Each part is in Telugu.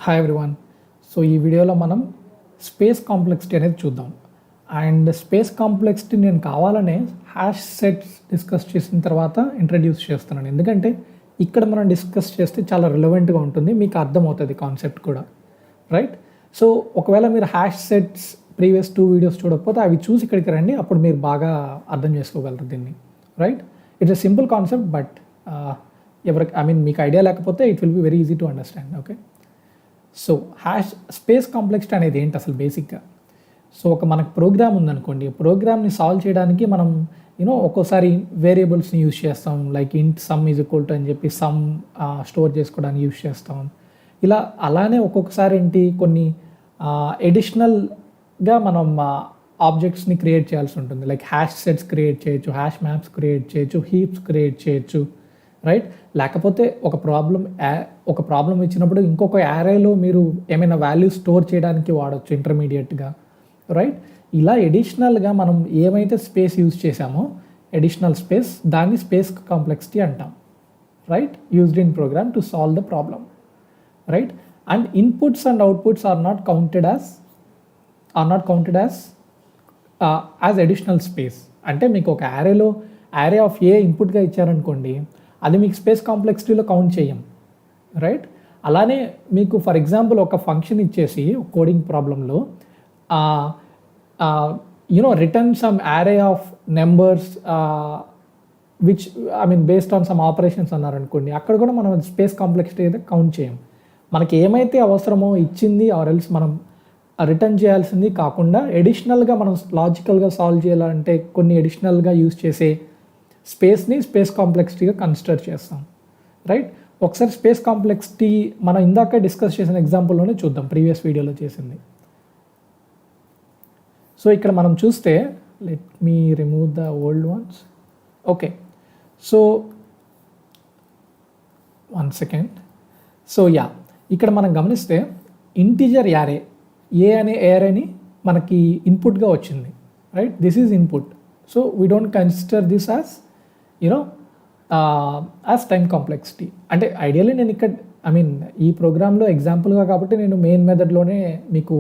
Hi everyone. సో ఈ వీడియోలో మనం స్పేస్ కాంప్లెక్సిటీ అనేది చూద్దాం. అండ్ స్పేస్ కాంప్లెక్సిటీ నేను కావాలనే హ్యాష్ సెట్స్ డిస్కస్ చేసిన తర్వాత ఇంట్రడ్యూస్ చేస్తున్నాను, ఎందుకంటే ఇక్కడ మనం డిస్కస్ చేస్తే చాలా రిలవెంట్గా ఉంటుంది, మీకు అర్థమవుతుంది కాన్సెప్ట్ కూడా, రైట్? సో ఒకవేళ మీరు హ్యాష్ సెట్స్ ప్రీవియస్ 2 వీడియోస్ చూడకపోతే అవి చూసి ఇక్కడికి రండి, అప్పుడు మీరు బాగా అర్థం చేసుకోగలరు దీన్ని, right? It's a simple concept, but ఎవరికి మీకు ఐడియా లేకపోతే it will be very easy to understand. Okay, so space complexity అనేది ఏంటి అసలు బేసిక్గా? సో మనకు ప్రోగ్రామ్ ఉందనుకోండి, ప్రోగ్రామ్ని సాల్వ్ చేయడానికి మనం ఒక్కోసారి వేరియబుల్స్ని యూజ్ చేస్తాం, లైక్ ఇంట్ సమ్ ఈజ్ ఈక్వల్ టు అని చెప్పి సమ్ స్టోర్ చేసుకోవడానికి యూజ్ చేస్తాం. అలానే ఒక్కొక్కసారి ఏంటి కొన్ని ఎడిషనల్గా మనం ఆబ్జెక్ట్స్ని క్రియేట్ చేయాల్సి ఉంటుంది, లైక్ హ్యాష్ సెట్స్ క్రియేట్ చేయొచ్చు, హ్యాష్ మ్యాప్స్ క్రియేట్ చేయొచ్చు, హీప్స్ క్రియేట్ చేయొచ్చు, రైట్? లేకపోతే ఒక ప్రాబ్లం ఇచ్చినప్పుడు ఇంకొక యారేలో మీరు ఏమైనా వాల్యూ స్టోర్ చేయడానికి వాడచ్చు ఇంటర్మీడియట్గా, రైట్? ఇలా ఎడిషనల్గా మనం ఏమైతే స్పేస్ యూజ్ చేసామో ఎడిషనల్ స్పేస్, దాన్ని స్పేస్ కాంప్లెక్సిటీ అంటాం, right? Used in program to solve the problem, right? And inputs and outputs are not counted as additional space. అంటే మీకు ఒక యారే ఆఫ్ ఏ ఇన్పుట్గా ఇచ్చారనుకోండి, అది మీకు స్పేస్ కాంప్లెక్సిటీలో కౌంట్ చేయం, రైట్? అలానే మీకు ఫర్ ఎగ్జాంపుల్ ఒక ఫంక్షన్ ఇచ్చేసి కోడింగ్ ప్రాబ్లంలో return some array of numbers which based on some operations అన్నారనుకోండి, అక్కడ కూడా మనం స్పేస్ కాంప్లెక్సిటీ అయితే కౌంట్ చేయం. మనకి ఏమైతే అవసరమో ఇచ్చింది ఆర్ ఎల్స్ మనం రిటర్న్ చేయాల్సింది కాకుండా ఎడిషనల్గా మనం లాజికల్గా సాల్వ్ చేయాలంటే కొన్ని ఎడిషనల్గా యూజ్ చేసే స్పేస్ని స్పేస్ కాంప్లెక్సిటీగా కన్సిడర్ చేస్తాం, రైట్? ఒకసారి స్పేస్ కాంప్లెక్సిటీ మనం ఇందాక డిస్కస్ చేసిన ఎగ్జాంపుల్లోనే చూద్దాం, ప్రీవియస్ వీడియోలో చేసింది. సో ఇక్కడ మనం చూస్తే, let me remove the old once. Okay, so 1 second. So ఇక్కడ మనం గమనిస్తే ఇంటీజర్ యారే ఏ అనే యారేని మనకి ఇన్పుట్గా వచ్చింది, right? This is input. So we don't consider this as as time complexity. అంటే ఐడియల్లీ నేను ఇక్కడ ఈ ప్రోగ్రాంలో ఎగ్జాంపుల్గా కాబట్టి నేను మెయిన్ మెథడ్లోనే మీకు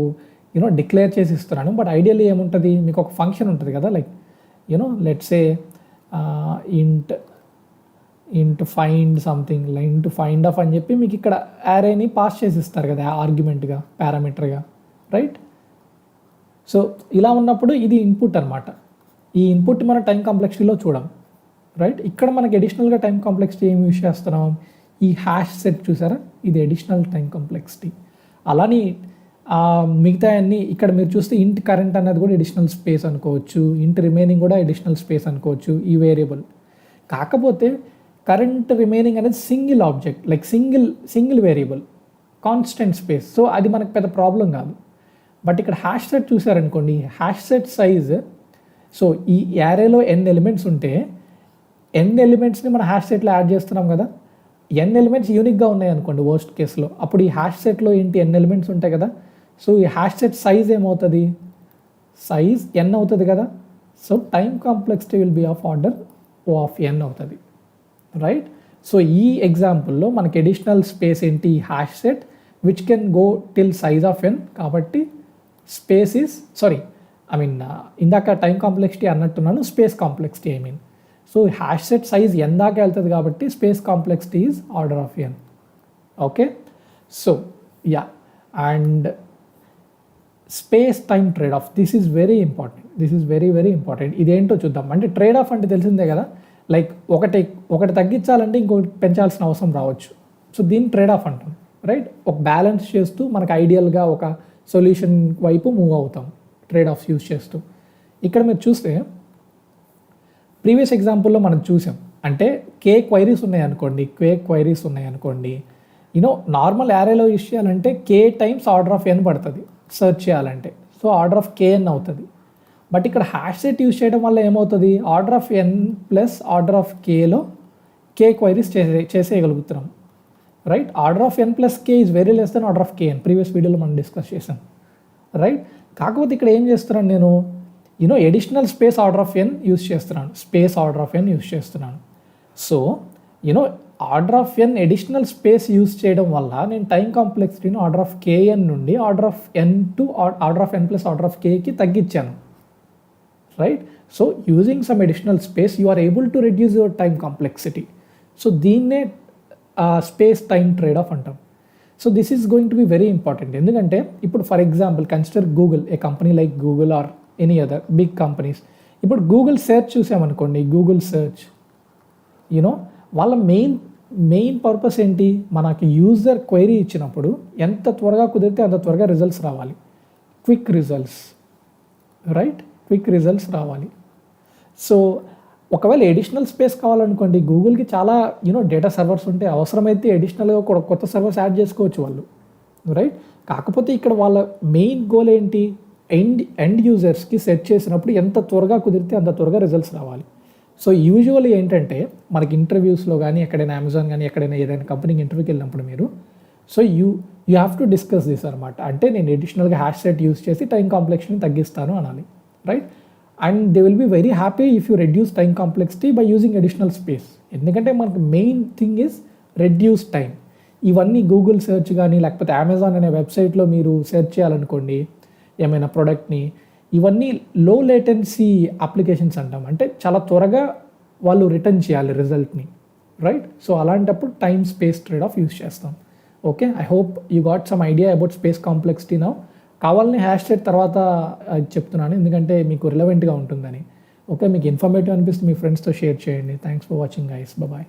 డిక్లేర్ చేసి ఇస్తున్నాను. బట్ ఐడియల్లీ ఏముంటుంది, మీకు ఒక ఫంక్షన్ ఉంటుంది కదా, లైక్ లెట్స్ సే ఇంట్ ఫైండ్ సంథింగ్, ఇంట్ ఫైండ్ ఆఫ్ అని చెప్పి మీకు ఇక్కడ యారేని పాస్ చేసి ఇస్తారు కదా ఆర్గ్యుమెంట్గా, పారామీటర్గా, రైట్? సో ఇలా ఉన్నప్పుడు ఇది ఇన్పుట్ అనమాట. ఈ ఇన్పుట్ మన టైం కాంప్లెక్సిటీలో చూడం, రైట్? ఇక్కడ మనకి అడిషనల్గా టైం కాంప్లెక్సిటీ ఏమి యూజ్ చేస్తున్నాం, ఈ హ్యాష్ సెట్ చూసారా, ఇది అడిషనల్ టైం కాంప్లెక్సిటీ. అలానే మిగతా అన్ని ఇక్కడ మీరు చూస్తే ఇంట్ కరెంట్ అనేది కూడా అడిషనల్ స్పేస్ అనుకోవచ్చు, ఇంట్ రిమైనింగ్ కూడా అడిషనల్ స్పేస్ అనుకోవచ్చు, ఈ వేరియబుల్. కాకపోతే కరెంట్ రిమైనింగ్ అనేది single object, like single variable, constant space. So అది మనకు పెద్ద ప్రాబ్లం కాదు. బట్ ఇక్కడ హ్యాష్ సెట్ చూసారనుకోండి, హ్యాష్ సెట్ సైజ్, సో ఈ యారేలో n ఎలిమెంట్స్ ఉంటే n ఎలిమెంట్స్ని మనం హ్యాష్ సెట్లో యాడ్ చేస్తున్నాం కదా, n ఎలిమెంట్స్ యూనిక్గా ఉన్నాయి అనుకోండి వర్స్ట్ కేసులో, అప్పుడు ఈ హ్యాష్ సెట్లో ఏంటి n ఎలిమెంట్స్ ఉంటాయి కదా, సో ఈ హ్యాష్ సెట్ సైజ్ ఏమవుతుంది, సైజ్ n అవుతుంది కదా. So time complexity will be of order O of n అవుతుంది, రైట్? సో ఈ ఎగ్జాంపుల్లో మనకి అడిషనల్ స్పేస్ ఏంటి, hash set which can go till size of n. కాబట్టి స్పేస్ ఈజ్ ఇందాక టైం కాంప్లెక్సిటీ అన్నట్టున్నాను, space complexity so hash set size n దాకా వెళ్తుంది కాబట్టి space complexity is order of n. Okay, so and space time trade of, this is very important. ఇదేంటో చూద్దాం. అంటే ట్రేడ్ ఆఫ్ అంటే తెలిసిందే కదా, లైక్ ఒకటి తగ్గించాలంటే ఇంకొకటి పెంచాల్సిన అవసరం రావచ్చు. సో దీన్ని ట్రేడ్ ఆఫ్ అంటాం, రైట్? ఒక బ్యాలెన్స్ చేస్తూ మనకు ఐడియల్గా ఒక సొల్యూషన్ వైపు మూవ్ అవుతాం ట్రేడ్ ఆఫ్స్ యూజ్ చేస్తూ. ఇక్కడ మీరు చూస్తే ప్రీవియస్ ఎగ్జాంపుల్లో మనం చూసాం, అంటే k క్వైరీస్ ఉన్నాయనుకోండి, నార్మల్ యారేలో యూజ్ చేయాలంటే k times order of n పడుతుంది సెర్చ్ చేయాలంటే, సో ఆర్డర్ ఆఫ్ kn అవుతుంది. బట్ ఇక్కడ హ్యాష్ సెట్ యూజ్ చేయడం వల్ల ఏమవుతుంది, order of n plus order of kలో k క్వైరీస్ చేసేయగలుగుతున్నాం, right? Order of n plus k is very less than order of kn, previous వీడియోలో మనం డిస్కస్ చేసాం, రైట్? కాకపోతే ఇక్కడ ఏం చేస్తున్నాను నేను, additional space order of n use చేస్తున్నాను. So order of n additional space use చేయడం వల్ల నేను టైం కాంప్లెక్సిటీని ఆర్డర్ ఆఫ్ కేఎన్ నుండి order of n to order of n plus order of కేకి తగ్గించాను, right? So using some additional space you are able to reduce your time complexity. So దీన్నే స్పేస్ టైం ట్రేడ్ ఆఫ్ అంటాం. So this is going to be very important. ఎందుకంటే ఇప్పుడు for example consider Google, a company like Google or any other big companies. ఇప్పుడు గూగుల్ సెర్చ్ చూసామనుకోండి, గూగుల్ సెర్చ్ యూనో వాళ్ళ మెయిన్ పర్పస్ ఏంటి? మనకి యూజర్ క్వైరీ ఇచ్చినప్పుడు ఎంత త్వరగా కుదిరితే అంత త్వరగా రిజల్ట్స్ రావాలి, quick results, right? Quick results రావాలి. సో ఒకవేళ ఎడిషనల్ స్పేస్ కావాలనుకోండి, గూగుల్కి చాలా డేటా సర్వర్స్ ఉంటే అవసరమైతే ఎడిషనల్గా కూడా కొత్త సర్వర్స్ యాడ్ చేసుకోవచ్చు వాళ్ళు, రైట్? కాకపోతే ఇక్కడ వాళ్ళ మెయిన్ గోల్ ఏంటి? ఎండ్ యూజర్స్కి సెట్ చేసినప్పుడు ఎంత త్వరగా కుదిరితే అంత త్వరగా రిజల్ట్స్ రావాలి. సో యూజువల్లీ ఏంటంటే మనకి ఇంటర్వ్యూస్లో కానీ ఎక్కడైనా అమెజాన్ కానీ ఎక్కడైనా ఏదైనా కంపెనీకి ఇంటర్వ్యూకి వెళ్ళినప్పుడు మీరు so you have to discuss this అనమాట. అంటే నేను ఎడిషనల్గా హ్యాష్ సెట్ యూస్ చేసి టైం కాంప్లెక్సిటీని తగ్గిస్తాను అనాలి, right? And they will be very happy if you reduce time complexity by using additional space. ఎందుకంటే మనకు main thing is reduce time. ఇవన్నీ గూగుల్ సెర్చ్ కానీ లేకపోతే అమెజాన్ అనే వెబ్సైట్లో మీరు సెర్చ్ చేయాలనుకోండి ఏమైనా ప్రోడక్ట్ని, ఇవన్నీ లో లేటెన్సీ అప్లికేషన్స్ అంటాం. అంటే చాలా త్వరగా వాళ్ళు రిటర్న్ చేయాలి రిజల్ట్ని, రైట్? సో అలాంటప్పుడు time space trade off use చేస్తాం. Okay, I hope you got some idea about space complexity now. కావాలని హ్యాష్ ట్యాగ్ తర్వాత చెప్తున్నాను ఎందుకంటే మీకు రిలవెంట్గా ఉంటుందని. ఓకే, మీకు ఇన్ఫర్మేటివ్ అనిపిస్తే మీ ఫ్రెండ్స్తో షేర్ చేయండి. Thanks for watching guys, bye.